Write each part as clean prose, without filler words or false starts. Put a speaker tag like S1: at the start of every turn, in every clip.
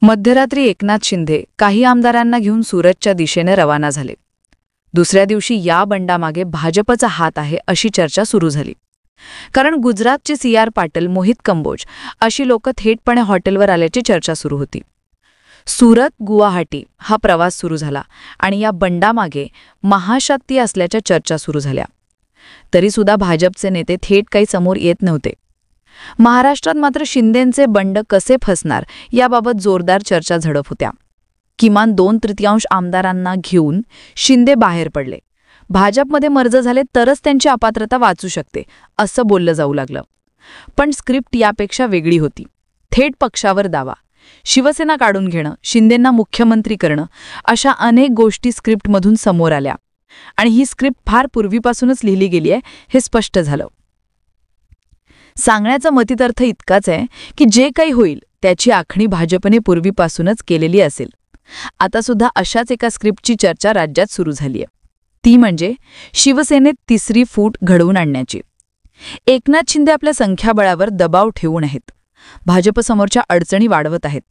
S1: मध्यरात्री एकनाथ शिंदे काही आमदारांना घेऊन सुरतच्या दिशेने रवाना झाले. दुसऱ्या दिवशी या बंडामागे भाजपचा हात आहे अशी चर्चा सुरू झाली. कारण गुजरातचे CR पाटील, मोहित कंबोज अशी लोक थेटपणे हॉटेलवर आल्याची चर्चा सुरू होती. सुरत गुवाहाटी हा प्रवास सुरू झाला आणि या बंडामागे महाशक्ती असल्याच्या चर्चा सुरू झाल्या. तरीसुद्धा भाजपचे नेते थेट काही समोर येत नव्हते. महाराष्ट्रात मात्र शिंदेंचे बंड कसे फसणार याबाबत जोरदार चर्चा झडप होत्या. किमान 2/3 आमदारांना घेऊन शिंदे बाहेर पडले. भाजपमध्ये मर्ज झाले तरच त्यांची अपात्रता वाचू शकते असं बोललं जाऊ लागलं. पण स्क्रिप्ट यापेक्षा वेगळी होती. थेट पक्षावर दावा, शिवसेना काढून घेणं, शिंदेंना मुख्यमंत्री करणं अशा अनेक गोष्टी स्क्रिप्टमधून समोर आल्या. आणि ही स्क्रिप्ट फार पूर्वीपासूनच लिहिली गेली आहे हे स्पष्ट झालं. सांगण्याचा मतितार्थ इतकाच आहे की जे काही होईल त्याची आखणी भाजपने पूर्वीपासूनच केलेली असेल. आता सुद्धा अशाच एका स्क्रिप्टची चर्चा राज्यात सुरू झाली आहे. ती म्हणजे शिवसेनेत तिसरी फूट घडवून आणण्याची. एकनाथ शिंदे आपल्या संख्याबळावर दबाव ठेवून आहेत. भाजपसमोरच्या अडचणी वाढवत आहेत.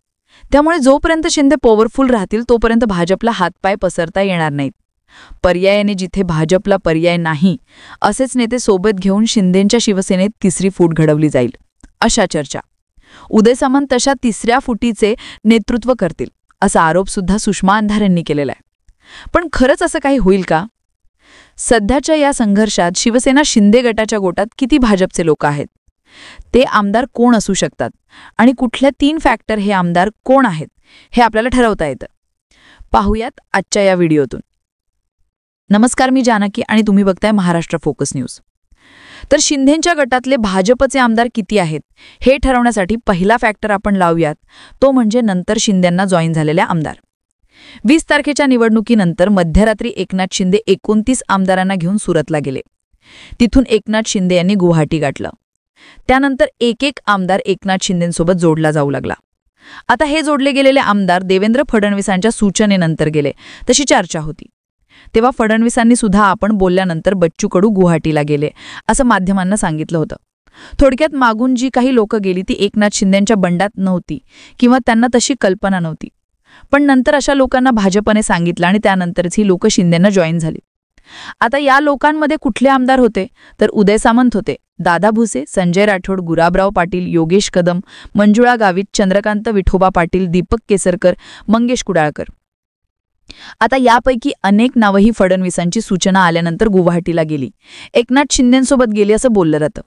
S1: त्यामुळे जोपर्यंत शिंदे पॉवरफुल राहतील तोपर्यंत भाजपला हातपाय पसरता येणार नाहीत. पर्यायाने जिथे भाजपला पर्याय नाही असेच नेते सोबत घेऊन शिंदेंच्या शिवसेनेत तिसरी फूट घडवली जाईल अशा चर्चा. उदय सामंत तशा तिसऱ्या फुटीचे नेतृत्व करतील असा आरोपसुद्धा सुषमा अंधारे यांनी केलेला आहे. पण खरंच असं काही होईल का? सध्याच्या या संघर्षात शिवसेना शिंदे गटाच्या गोटात किती भाजपचे लोक आहेत? ते आमदार कोण असू शकतात आणि कुठल्या 3 फॅक्टर हे आमदार कोण आहेत हे आपल्याला ठरवता येतं. पाहूयात आजच्या या व्हिडिओतून. नमस्कार, मी जानकी आणि तुम्ही बघताय महाराष्ट्र फोकस न्यूज. तर शिंदेंच्या गटातले भाजपचे आमदार किती आहेत हे ठरवण्यासाठी पहिला फॅक्टर आपण लावूयात, तो म्हणजे नंतर शिंदेंना जॉईन झालेल्या आमदार. 20 तारखेच्या निवडणुकीनंतर मध्यरात्री एकनाथ शिंदे 29 आमदारांना घेऊन सुरतला गेले. तिथून एकनाथ शिंदे यांनी गुवाहाटी गाठलं. त्यानंतर एक आमदार एकनाथ शिंदेंसोबत जोडला जाऊ लागला. आता हे जोडले गेलेले आमदार देवेंद्र फडणवीसांच्या सूचनेनंतर गेले तशी चर्चा होती. तेव्हा फडणवीसांनी सुद्धा आपण बोलल्यानंतर बच्चू कडू गुवाहाटीला गेले असं माध्यमांना सांगितलं होतं. थोडक्यात मागून जी काही लोकं गेली ती एकनाथ शिंदेंच्या बंडात नव्हती किंवा त्यांना तशी कल्पना नव्हती. पण नंतर अशा लोकांना भाजपने सांगितलं आणि त्यानंतरच ही लोकं शिंदेंना जॉईन झाली. आता या लोकांमध्ये कुठले आमदार होते तर उदय सामंत होते, दादा भुसे, संजय राठोड, गुलाबराव पाटील, योगेश कदम, मंजुळा गावित, चंद्रकांत विठोबा पाटील, दीपक केसरकर, मंगेश कुडाळकर. आता यापैकी अनेक नावंही फडणवीसांची सूचना आल्यानंतर गुवाहाटीला गेली, एकनाथ शिंदेंसोबत गेली असं बोललं जातं.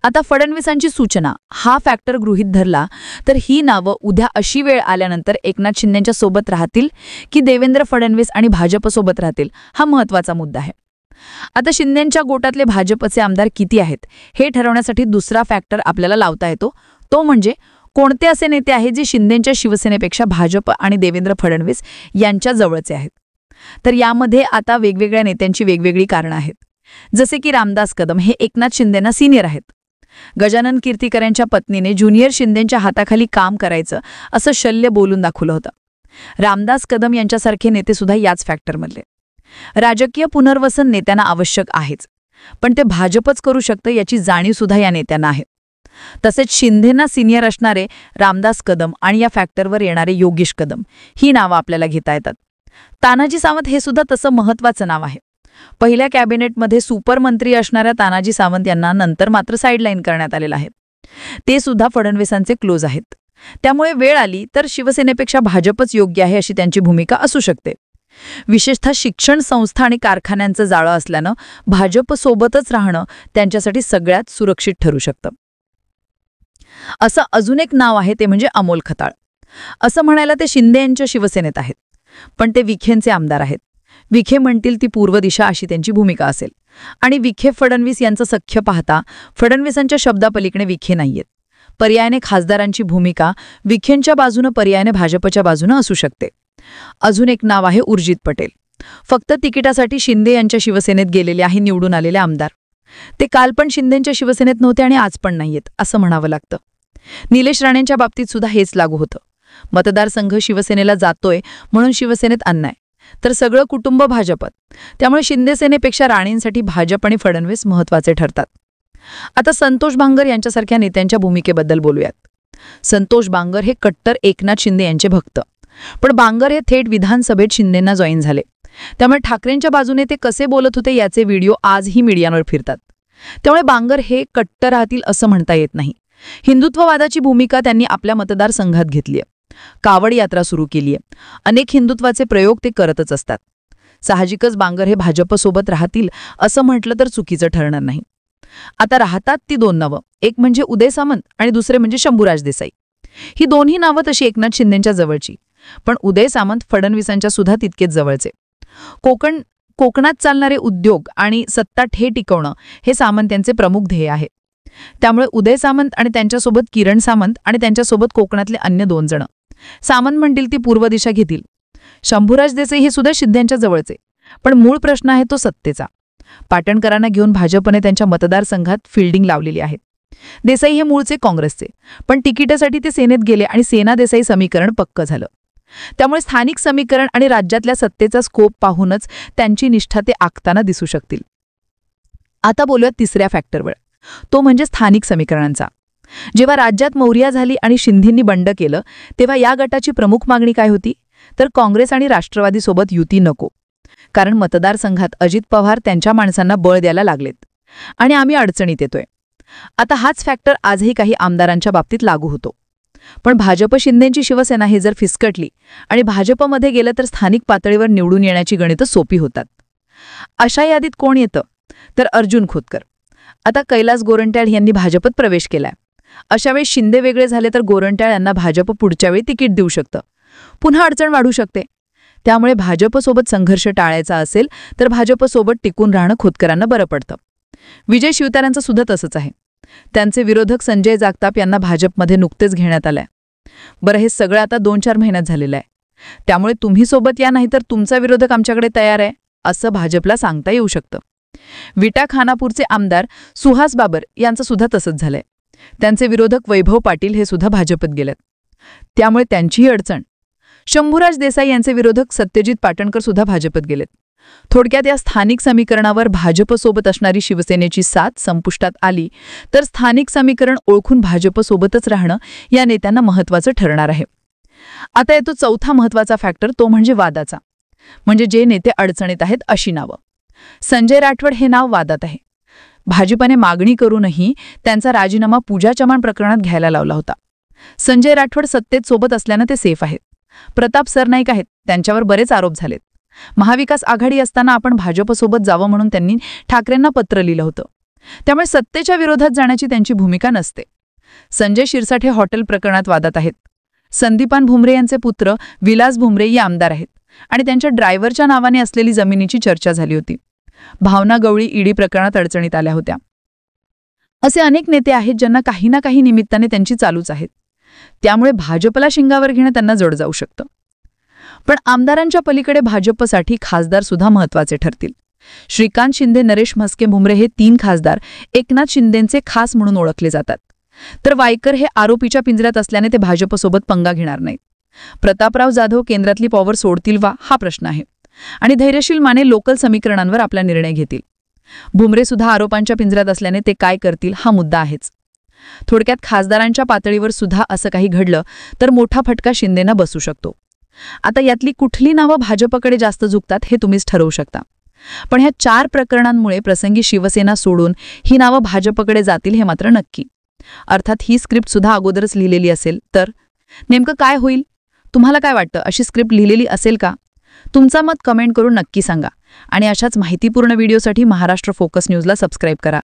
S1: आता फडणवीसांची सूचना हा फॅक्टर गृहीत धरला तर ही नावं उद्या अशी वेळ आल्यानंतर एकनाथ शिंदेंच्या सोबत राहतील की देवेंद्र फडणवीस आणि भाजपसोबत राहतील हा महत्त्वाचा मुद्दा आहे. आता शिंदेंच्या गोटातले भाजपचे आमदार किती आहेत हे ठरवण्यासाठी दुसरा फॅक्टर आपल्याला लावता येतो, तो म्हणजे कोणते असे नेते आहेत जे शिंदेंच्या शिवसेनेपेक्षा भाजप आणि देवेंद्र फडणवीस यांच्या जवळचे आहेत. तर यामध्ये आता वेगवेगळ्या नेत्यांची वेगवेगळी कारणं आहेत. जसे की रामदास कदम हे एकनाथ शिंदेंना सिनियर आहेत. गजानन कीर्तिकर यांच्या पत्नीने ज्युनियर शिंदेंच्या हाताखाली काम करायचं असं शल्य बोलून दाखवलं होतं. रामदास कदम यांच्यासारखे नेतेसुद्धा याच फॅक्टरमधले. राजकीय पुनर्वसन नेत्यांना आवश्यक आहेच, पण ते भाजपच करू शकतं याची जाणीवसुद्धा या नेत्यांना आहे. तसेच शिंदेंना सिनियर असणारे रामदास कदम आणि या फॅक्टरवर येणारे योगेश कदम ही नावं आपल्याला घेता येतात. तानाजी सावंत हे सुद्धा तसं महत्त्वाचं नाव आहे. पहिल्या कॅबिनेटमध्ये सुपरमंत्री असणाऱ्या तानाजी सावंत यांना नंतर मात्र साईडलाईन करण्यात आलेलं आहे. ते सुद्धा फडणवीसांचे क्लोज आहेत. त्यामुळे वेळ आली तर शिवसेनेपेक्षा भाजपच योग्य आहे अशी त्यांची भूमिका असू शकते. विशेषतः शिक्षण संस्था आणि कारखान्यांचं जाळं असल्यानं भाजपसोबतच राहणं त्यांच्यासाठी सगळ्यात सुरक्षित ठरू शकतं. असं अजून एक नाव आहे ते म्हणजे अमोल खताळ. असं म्हणायला ते शिंदे यांच्या शिवसेनेत आहेत, पण ते विखेंचे आमदार आहेत. विखे म्हणतील ती पूर्व दिशा अशी त्यांची भूमिका असेल. आणि विखे फडणवीस यांचं सख्य पाहता फडणवीसांच्या शब्दापलीकडे विखे नाहीयेत. पर्यायाने खासदारांची भूमिका विखेंच्या बाजूनं पर्यायाने भाजपच्या बाजूनं असू शकते. अजून एक नाव आहे उर्जित पटेल. फक्त तिकिटासाठी शिंदे यांच्या शिवसेनेत गेलेले आहे निवडून आलेले आमदार. ते काल पण शिंदेंच्या शिवसेनेत नव्हते आणि आज पण नाहीयेत असं म्हणावं लागतं. निलेश राणेंच्या बाबतीत सुद्धा हेच लागू होतं. मतदारसंघ शिवसेनेला जातोय म्हणून शिवसेनेत अन्याय, तर सगळं कुटुंब भाजपत. त्यामुळे शिंदेसेनेपेक्षा राणेंसाठी भाजप आणि फडणवीस महत्त्वाचे ठरतात. आता संतोष भांगर यांच्यासारख्या नेत्यांच्या भूमिकेबद्दल बोलूयात. संतोष बांगर हे कट्टर एकनाथ शिंदे यांचे भक्त. पण बांगर हे थेट विधानसभेत शिंदेंना जॉईन झाले. त्यामुळे ठाकरेंच्या बाजूने ते कसे बोलत होते याचे व्हिडिओ आजही मीडियावर फिरतात. त्यामुळे बांगर हे कट्टर राहतील असं म्हणता येत नाही. हिंदुत्ववादाची भूमिका त्यांनी आपल्या मतदारसंघात घेतली आहे. कावड यात्रा सुरू केली आहे. अनेक हिंदुत्वाचे प्रयोग ते करतच असतात. साहजिकच बांगर हे भाजपसोबत राहतील असं म्हटलं तर चुकीचं ठरणार नाही. आता राहतात ती दोन नावं, एक म्हणजे उदय सामंत आणि दुसरे म्हणजे शंभूराज देसाई. ही दोन्ही नावं तशी एकनाथ शिंदेंच्या जवळची, पण उदय सामंत फडणवीसांच्या सुद्धा तितकेच जवळचे. कोकणात चालणारे उद्योग आणि सत्ता टिकवणं हे सामंत यांचे प्रमुख ध्येय आहे. त्यामुळे उदय सामंत आणि त्यांच्यासोबत किरण सामंत आणि त्यांच्यासोबत कोकणातले अन्य 2 जण. सामंत म्हणतील ती पूर्व दिशा घेतील. शंभूराज देसाई हे सुद्धा शिंदेंच्या जवळचे, पण मूळ प्रश्न आहे तो सत्तेचा. पाटणकरांना घेऊन भाजपने त्यांच्या मतदारसंघात फिल्डिंग लावलेली आहे. देसाई हे मूळचे काँग्रेसचे, पण तिकिटासाठी ते सेनेत गेले आणि सेना देसाई समीकरण पक्क झालं. त्यामुळे स्थानिक समीकरण आणि राज्यातल्या सत्तेचा स्कोप पाहूनच त्यांची निष्ठा ते आखताना दिसू शकतील. आता बोलूयात तिसऱ्या फॅक्टरवर, तो म्हणजे स्थानिक समीकरणांचा. जेव्हा राज्यात मौर्या झाली आणि शिंदेंनी बंड केलं, तेव्हा या गटाची प्रमुख मागणी काय होती? तर काँग्रेस आणि राष्ट्रवादीसोबत युती नको, कारण मतदारसंघात अजित पवार त्यांच्या माणसांना बळ द्यायला लागलेत आणि आम्ही अडचणीत येतोय. आता हाच फॅक्टर आजही काही आमदारांच्या बाबतीत लागू होतो. पण भाजप शिंदेंची शिवसेना हे जर फिसकटली आणि भाजपमध्ये गेलं तर स्थानिक पातळीवर निवडून येण्याची गणितं सोपी होतात. अशा यादीत कोण येतं? तर अर्जुन खोतकर. आता कैलास गोरंट्याल यांनी भाजपत प्रवेश केलाय. अशावेळी शिंदे वेगळे झाले तर गोरंट्याल यांना भाजप पुढच्या वेळी तिकीट देऊ शकतं. पुन्हा अडचण वाढू शकते. त्यामुळे भाजपसोबत संघर्ष टाळायचा असेल तर भाजपसोबत टिकून राहणं खोतकरांना बरं पडतं. विजय शिवतारेंचं सुद्धा तसंच आहे. त्यांचे विरोधक संजय जगताप यांना भाजपमध्ये नुकतेच घेण्यात आलंय. बरं, हे सगळं आता 2-4 महिन्यात झालेलं आहे. त्यामुळे तुम्ही सोबत या, नाही तर तुमचा विरोधक आमच्याकडे तयार आहे असं भाजपला सांगता येऊ शकतं. विटा खानापूरचे आमदार सुहास बाबर यांचं सुद्धा तसंच झालंय. त्यांचे विरोधक वैभव पाटील हे सुद्धा भाजपत गेलेत. त्यामुळे त्यांचीही अडचण. शंभूराज देसाई यांचे विरोधक सत्यजित पाटणकर सुद्धा भाजपत गेलेत. थोडक्यात या स्थानिक समीकरणावर भाजपसोबत असणारी शिवसेनेची साथ संपुष्टात आली तर स्थानिक समीकरण ओळखून भाजपसोबतच राहणं या नेत्यांना महत्त्वाचं ठरणार आहे. आता येतो चौथा महत्त्वाचा फॅक्टर, तो म्हणजे वादाचा. म्हणजे जे नेते अडचणीत आहेत अशी नावं. संजय राठोड हे नाव वादात आहे. भाजपने मागणी करूनही त्यांचा राजीनामा पूजा चव्हाण प्रकरणात घ्यायला लावला होता. संजय राठोड सत्तेत सोबत असल्यानं ते सेफ आहेत. प्रताप सरनाईक आहेत, त्यांच्यावर बरेच आरोप झालेत. महाविकास आघाडी असताना आपण भाजपसोबत जावं म्हणून त्यांनी ठाकरेंना पत्र लिहिलं होतं. त्यामुळे सत्तेच्या विरोधात जाण्याची त्यांची भूमिका नसते. संजय शिरसाठे हॉटेल प्रकरणात वादात आहेत. संदीपान भुमरे यांचे पुत्र विलास भुमरे हे आमदार आहेत आणि त्यांच्या ड्रायव्हरच्या नावाने असलेली जमिनीची चर्चा झाली होती. भावना गवळी ईडी प्रकरणात अडचणीत आल्या होत्या. असे अनेक नेते आहेत ज्यांना काही ना काही निमित्ताने त्यांची चालूच आहेत. त्यामुळे भाजपला शिंगावर घेणं त्यांना जड जाऊ शकतं. पण आमदारांच्या पलीकडे भाजपसाठी खासदार सुद्धा महत्त्वाचे ठरतील. श्रीकांत शिंदे, नरेश म्हस्के, भुमरे हे 3 खासदार एकनाथ शिंदेंचे खास म्हणून ओळखले जातात. तर वायकर हे आरोपीच्या पिंजऱ्यात असल्याने ते भाजपसोबत पंगा घेणार नाहीत. प्रतापराव जाधव केंद्रातली पॉवर सोडतील वा, हा प्रश्न आहे. आणि धैर्यशील माने लोकल समीकरणांवर आपला निर्णय घेतील. भुमरे सुद्धा आरोपांच्या पिंजऱ्यात असल्याने ते काय करतील हा मुद्दा आहेच. थोडक्यात खासदारांच्या पातळीवर सुद्धा असं काही घडलं तर मोठा फटका शिंदेंना बसू शकतो. आता यातली कुठली नावं भाजपकडे जास्त झुकतात हे तुम्हीच ठरवू शकता. पण ह्या 4 प्रकरणांमुळे प्रसंगी शिवसेना सोडून ही नावं भाजपकडे जातील हे मात्र नक्की. अर्थात ही स्क्रिप्ट सुद्धा अगोदरच लिहिलेली असेल तर नेमकं काय होईल? तुम्हाला काय वाटतं, अशी स्क्रिप्ट लिहिलेली असेल का? तुमचा मत कमेंट करून नक्की सांगा. आणि अशाच माहितीपूर्ण व्हिडिओसाठी महाराष्ट्र फोकस न्यूजला सबस्क्राईब करा.